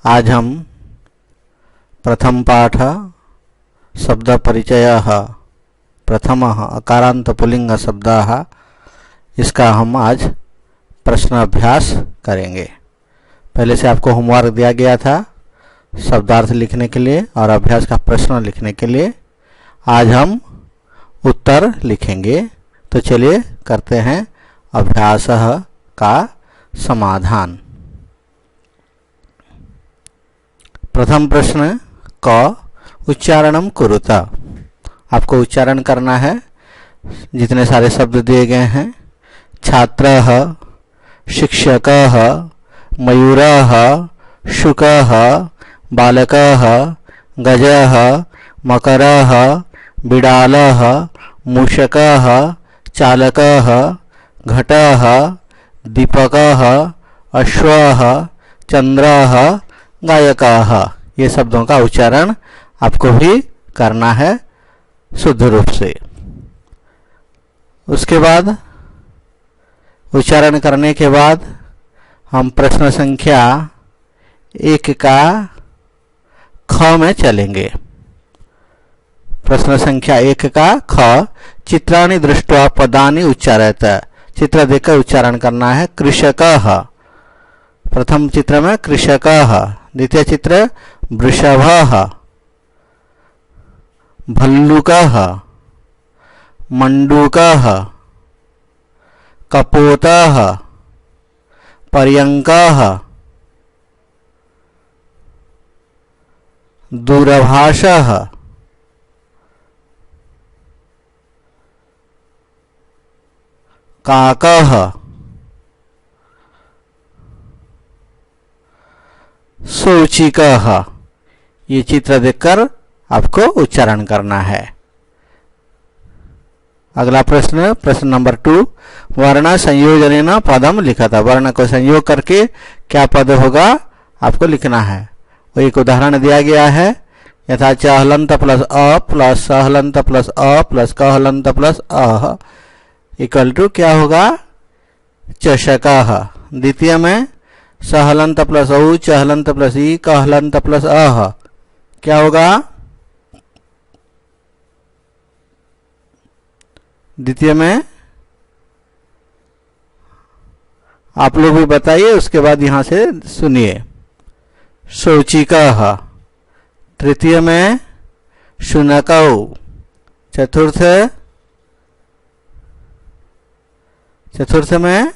आज हम प्रथम पाठ शब्द परिचय प्रथम अकारांत पुल्लिंग शब्द इसका हम आज प्रश्न अभ्यास करेंगे। पहले से आपको होमवर्क दिया गया था शब्दार्थ लिखने के लिए और अभ्यास का प्रश्न लिखने के लिए। आज हम उत्तर लिखेंगे। तो चलिए करते हैं अभ्यास का समाधान। प्रथम प्रश्न क उच्चारणम कुरुत। आपको उच्चारण करना है। जितने सारे शब्द दिए गए हैं, छात्रः, शिक्षकः, मयूरः, शुकः, बालकः, गजः, मकरः, बिडालः, मूषकः, चालकः, घटः, दीपकः, अश्वः, चंद्रः, गायकः। ये शब्दों का उच्चारण आपको भी करना है शुद्ध रूप से। उसके बाद उच्चारण करने के बाद हम प्रश्न संख्या 1 का ख में चलेंगे। प्रश्न संख्या 1 का ख, चित्राणि दृष्ट्वा पदानि उच्चारयत। चित्र देखकर उच्चारण करना है। कृषकः, प्रथम चित्र में कृषकः, द्वितीय चित्र वृषभः, भल्लुकः, मंडूकः, कपोतः, पर्यंकः, दूरभाषः, काकः, सूचिकः। ये चित्र देखकर आपको उच्चारण करना है। अगला प्रश्न, प्रश्न नंबर 2, वर्ण संयोजनेन पदम लिखा था। वर्ण को संयोग करके क्या पद होगा आपको लिखना है। वो एक उदाहरण दिया गया है। यथा च हलंत प्लस अ प्लस स हलंत प्लस अ प्लस क हलंत प्लस अ इक्वल टू क्या होगा, चषकः। द्वितीय में स हलंत प्लस औ, च हलंत प्लस ई, क हलंत प्लस अह क्या होगा, द्वितीय में आप लोग भी बताइए, उसके बाद यहां से सुनिए। शौचिकः। तृतीय में शुनकौ। चतुर्थ में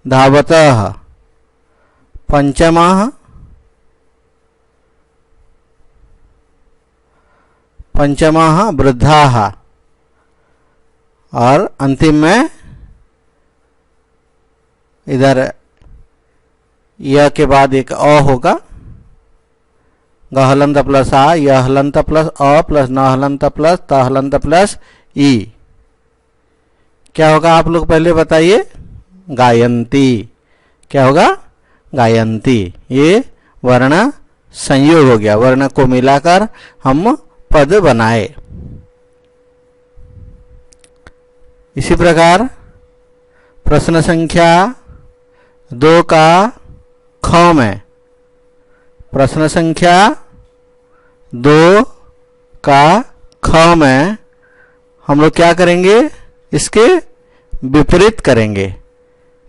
धावतः। पंचमः वृद्धाः। और अंतिम में इधर य के बाद एक अ होगा, ग हलंत प्लस आ, य हलंत प्लस अ प्लस न हलंत प्लस त हलंत प्लस ई क्या होगा आप लोग पहले बताइए। गायन्ती। क्या होगा, गायन्ती। ये वर्ण संयोग हो गया। वर्ण को मिलाकर हम पद बनाए। इसी प्रकार प्रश्न संख्या 2 का ख में, प्रश्न संख्या 2 का ख में हम लोग क्या करेंगे, इसके विपरीत करेंगे।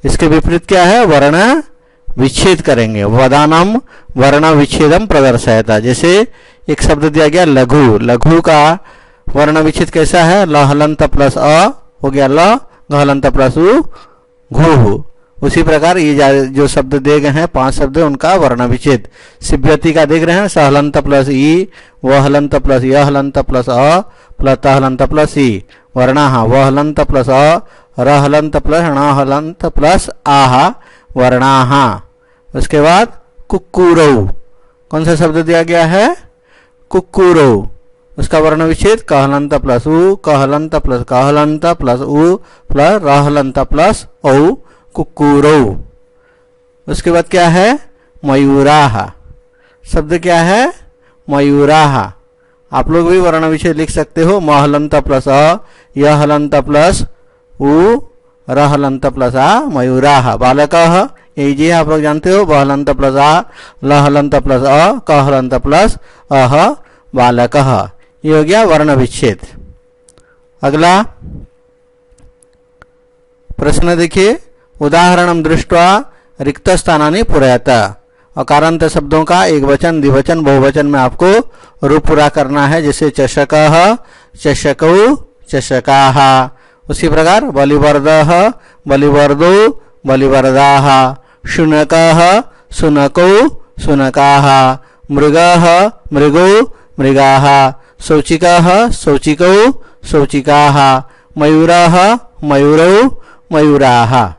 इसके विपरीत क्या है, वर्ण विच्छेद करेंगे। वदानम वर्ण विच्छेदम प्रदर्शयता। जैसे एक शब्द दिया गया लघु। लघु का वर्ण विच्छेद कैसा है, ल हलंत प्लस अ हो गया ल, घ हलंत प्लस उ, घु। उसी प्रकार ये जो शब्द दिए गए हैं 5 शब्द, उनका वर्ण विच्छेद। सिव्यति का देख रहे हैं, स हलंत प्लस ई, व हलंत प्लस य हलंत प्लस अ प्लस त हलंत प्लस ई, वर्णाः व हलंत प्लस अ, र हलंत प्लस ण हलंत प्लस आह, वर्णाः। उसके बाद कुक्कुरौ। कौन सा शब्द दिया गया है, कुक्कुरौ। उसका वर्ण विच्छेद क हलंत प्लस उ, क हलंत प्लस क हलंत प्लस उ प्लस र हलंत प्लस औ, कुक्कुरौ। उसके बाद क्या है, मयूराः। शब्द क्या है, मयूराः। आप लोग भी वर्ण विच्छेद लिख सकते हो। म हलंत प्लस अ, य हलंत प्लस उ, र हलंत प्लस आ, मयूराः। बालकः ए जी आप लोग जानते हो, ब हलंत प्लस आ, ल हलंत प्लस अ, क हलंत प्लस अह, बालकः। ये हो गया वर्ण विच्छेद। अगला प्रश्न देखिए, उदाहरणं दृष्ट्वा रिक्त स्थानानि पूरयत। अकारांत शब्दों का एक वचन, द्विवचन, बहुवचन में आपको रूप पूरा करना है। जैसे चषकः, चषकौ, चषकाः। उसी प्रकार बलिवर्दः, बलिवर्दौ, बलिवर्दाः। शुनकः, शुनकौ, शुनकाः। मृगः, मृगौ, मृगाः। शौचिकः, शौचिकौ, शौचिकाः। मयूरः, मयूरौ, मयूराः।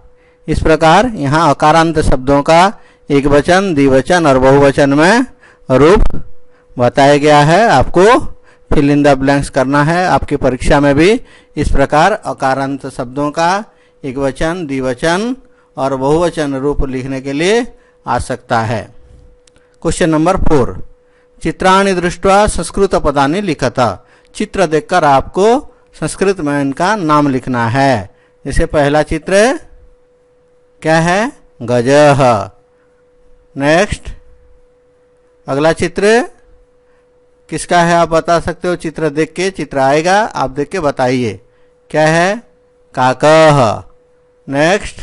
इस प्रकार यहाँ अकारांत शब्दों का एक वचन, द्विवचन और बहुवचन में रूप बताया गया है। आपको फिल इन द ब्लैंक्स करना है। आपकी परीक्षा में भी इस प्रकार अकारांत शब्दों का एक वचन, द्विवचन और बहुवचन रूप लिखने के लिए आ सकता है। क्वेश्चन नंबर 4, चित्राणि दृष्ट्वा संस्कृत पदानि लिखत। चित्र देखकर आपको संस्कृत में इनका नाम लिखना है। जैसे पहला चित्र क्या है, गजः। नेक्स्ट अगला चित्र किसका है आप बता सकते हो, चित्र देख के, चित्र आएगा आप देख के बताइए क्या है, काकः। नेक्स्ट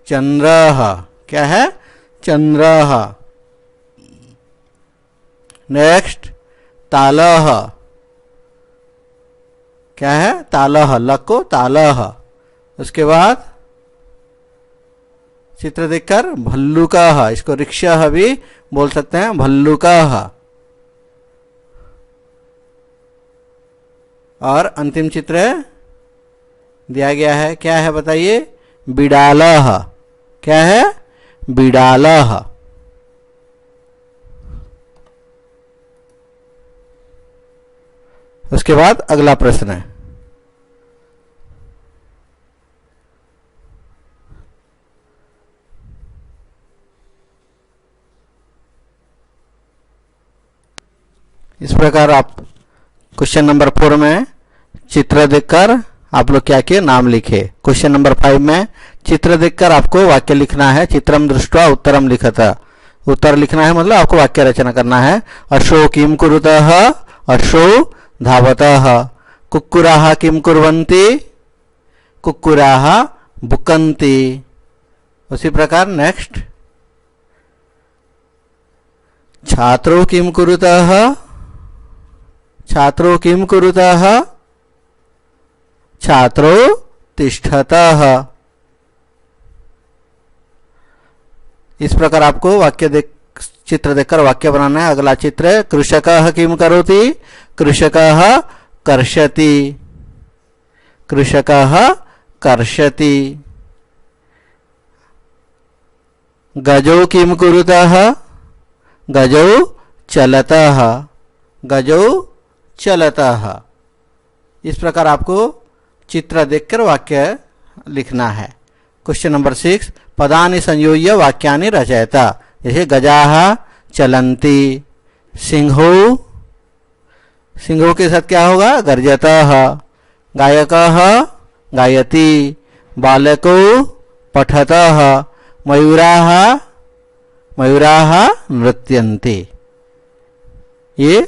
चंद्रः, क्या है, चंद्रः। नेक्स्ट तालः, क्या है, तालः, लको तालः। उसके बाद चित्र देखकर भल्लुकः, इसको रिक्शा भी बोल सकते हैं, भल्लुकः। और अंतिम चित्र दिया गया है, क्या है बताइए, बिडालः। क्या है, बिडालः। उसके बाद अगला प्रश्न है, इस प्रकार आप क्वेश्चन नंबर 4 में चित्र देखकर आप लोग क्या किए, नाम लिखे। क्वेश्चन नंबर 5 में चित्र देखकर आपको वाक्य लिखना है। चित्रम दृष्ट्वा उत्तरम लिखत। उत्तर लिखना है मतलब आपको वाक्य रचना करना है। अशो किम कुरुतः, अशो धावतः। कुक्कुराः किम कुर्वन्ति, कुक्कुराः भुकन्ति। उसी प्रकार नेक्स्ट, छात्रो किम कुरुतः, छात्रो किम कुरुतः, छात्रो तिष्ठतः। इस प्रकार आपको वाक्य देख, चित्र देखकर वाक्य बनाना है। अगला चित्र, कृषकः किम करोति, कृषकः कर्षति, कृषकः कर्षति। गजौ किम कुरुतः, गजौ चलतः, गजौ चलतः। इस प्रकार आपको चित्र देखकर वाक्य लिखना है। क्वेश्चन नंबर 6, पदानि संयोज्य वाक्यानि रचयत। जैसे गजाः चलन्ति, सिंहो, सिंहो के साथ क्या होगा, गर्जतः। गायकः गायति, बालको पठतः। मयूराः, मयूराः नृत्यन्ति। ये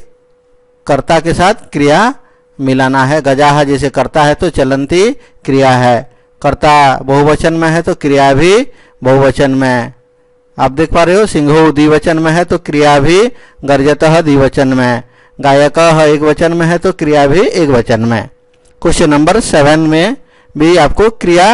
कर्ता के साथ क्रिया मिलाना है। गजाः जैसे कर्ता है तो चलन्ति क्रिया है, कर्ता बहुवचन में है तो क्रिया भी बहुवचन में। आप देख पा रहे हो, सिंहो द्विवचन में है तो क्रिया भी गर्जतः द्विवचन में। गायकः एक वचन में है तो क्रिया भी एक वचन में। क्वेश्चन नंबर 7 में भी आपको क्रिया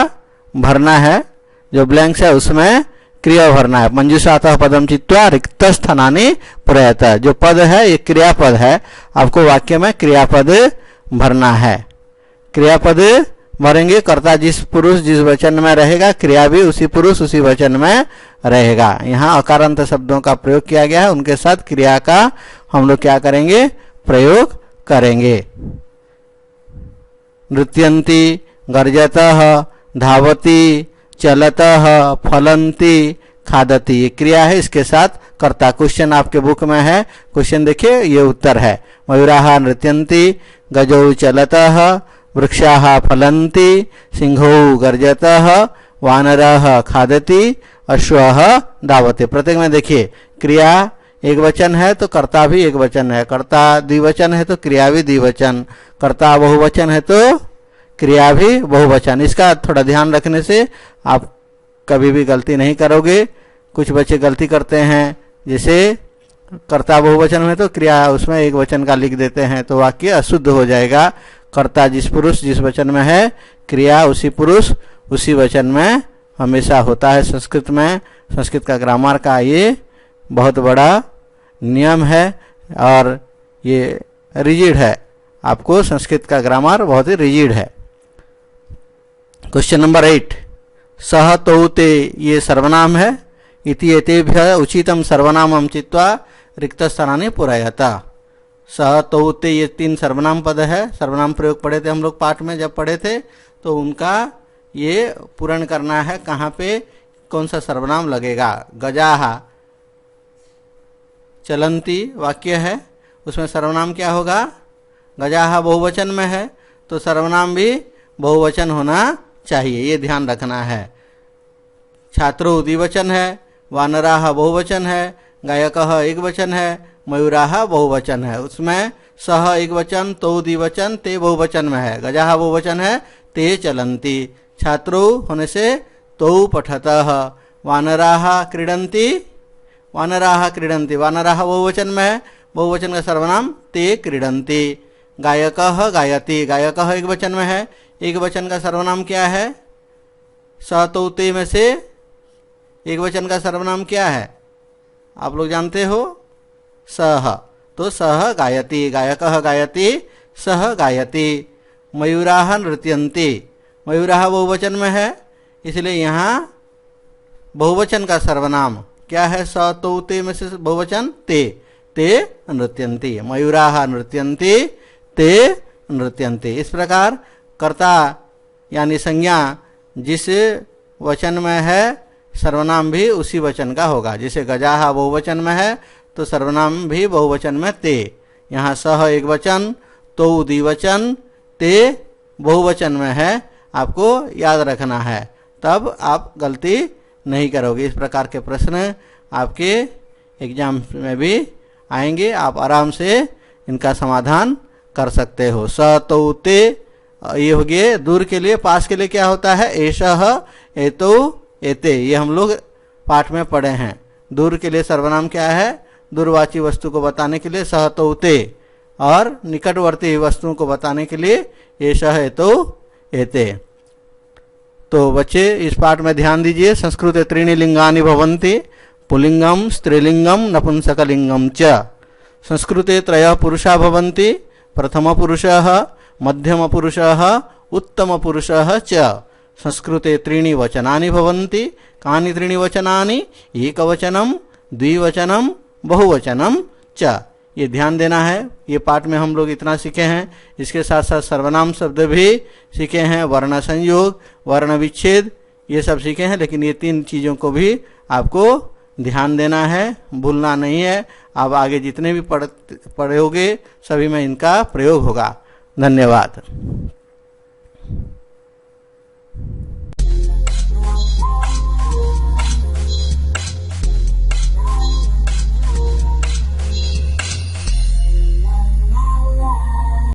भरना है। जो ब्लैंक्स है उसमें क्रिया भरना है। मंजूषातः पदम चित्वा रिक्त स्थानानि पूरयत। जो पद है ये क्रियापद है, आपको वाक्य में क्रियापद भरना है। क्रियापद भरेंगे, कर्ता जिस पुरुष जिस वचन में रहेगा, क्रिया भी उसी पुरुष उसी वचन में रहेगा। यहाँ अकारांत शब्दों का प्रयोग किया गया है, उनके साथ क्रिया का हम लोग क्या करेंगे, प्रयोग करेंगे। नृत्यन्ति, गर्जतः, धावति, चलतः, फलन्ति, खादति। ये क्रिया है, इसके साथ कर्ता। क्वेश्चन आपके बुक में है, क्वेश्चन देखिए, ये उत्तर है। मयूराः नृत्यन्ति, गजौ चलतः, वृक्षाः फलन्ति, सिंहो गर्जतः, वानरः खादति, अश्वः धावति। प्रत्येक में देखिए क्रिया एक वचन है तो कर्ता भी एक वचन है, कर्ता द्विवचन है तो क्रिया भी द्विवचन, कर्ता बहुवचन है तो क्रिया भी बहुवचन। इसका थोड़ा ध्यान रखने से आप कभी भी गलती नहीं करोगे। कुछ बच्चे गलती करते हैं, जैसे कर्ता बहुवचन में तो क्रिया उसमें एक वचन का लिख देते हैं तो वाक्य अशुद्ध हो जाएगा। कर्ता जिस पुरुष जिस वचन में है, क्रिया उसी पुरुष उसी वचन में हमेशा होता है। संस्कृत में, संस्कृत का ग्रामर का ये बहुत बड़ा नियम है और ये रिजिड है। आपको संस्कृत का ग्रामर बहुत ही रिजिड है। क्वेश्चन नंबर 8, सह तौ ते ये सर्वनाम है। इति एतेभ्यः उचितम सर्वनामं चित्वा रिक्त स्थानानि पूरयता। सह तौ ते ये 3 सर्वनाम पद है। सर्वनाम प्रयोग पढ़े थे हम लोग पाठ में, जब पढ़े थे तो उनका ये पूर्ण करना है। कहाँ पे कौन सा सर्वनाम लगेगा। गजाहा चलंती वाक्य है, उसमें सर्वनाम क्या होगा। गजाहा बहुवचन में है तो सर्वनाम भी बहुवचन होना चाहिए, ये ध्यान रखना है। छात्रो द्विवचन है, वानराह बहुवचन है, गायकः एक वचन है, मयूराह बहुवचन है। उसमें सह एक वचन, तो द्विवचन, ते बहुवचन में है। गजाह बहुवचन है, ते चलंती। छात्रो होने से तो पठतः। वानराह क्रीडन्ति, वानराह क्रीडन्ति, वानराह बहुवचन में है, बहुवचन का सर्वनाम ते क्रीडन्ति। गायकः गायति, गायकः एक वचन में है, एक वचन का सर्वनाम क्या है। स तो ते में से एक वचन का सर्वनाम क्या है, आप लोग जानते हो, सह। तो सह गायति, गायकः गायति, सह गायति। मयूराः नृत्यन्ति, मयूराः बहुवचन में है, इसलिए यहाँ बहुवचन का सर्वनाम क्या है। स तो ते में से बहुवचन ते, ते नृत्यन्ति। मयूराः नृत्यन्ति, ते नृत्यन्ति। इस प्रकार कर्ता यानी संज्ञा जिस वचन में है, सर्वनाम भी उसी वचन का होगा। जैसे गजाहा बहुवचन में है तो सर्वनाम भी बहुवचन में ते। यहाँ सह एक वचन, तो द्विवचन, ते बहुवचन में है, आपको याद रखना है, तब आप गलती नहीं करोगे। इस प्रकार के प्रश्न आपके एग्जाम में भी आएंगे, आप आराम से इनका समाधान कर सकते हो। स तो ते ये हो गए दूर के लिए। पास के लिए क्या होता है, एषः, एतो, एते, ये हम लोग पाठ में पढ़े हैं। दूर के लिए सर्वनाम क्या है, दूरवाची वस्तु को बताने के लिए सह तो ते, और निकटवर्ती वस्तुओं को बताने के लिए एषः, एतो, एते। तो बच्चे इस पाठ में ध्यान दीजिए। संस्कृते त्रीणि लिंगानि भवन्ति, पुल्लिंगम, स्त्रीलिंगम, नपुंसकलिंगम च। संस्कृते त्रयः पुरुषा भवन्ति, प्रथम पुरुषः, मध्यम पुरुषः, उत्तम पुरुषः च। संस्कृते त्रीणि वचनानि भवन्ति। कानि त्रीणि वचनानि, एकवचनम, द्विवचनम, बहुवचनम च। ये ध्यान देना है। ये पाठ में हम लोग इतना सीखे हैं। इसके साथ साथ सर्वनाम शब्द भी सीखे हैं, वर्ण संयोग, वर्ण विच्छेद, ये सब सीखे हैं। लेकिन ये 3 चीज़ों को भी आपको ध्यान देना है, भूलना नहीं है। आप आगे जितने भी पढ़ोगे सभी में इनका प्रयोग होगा। धन्यवाद।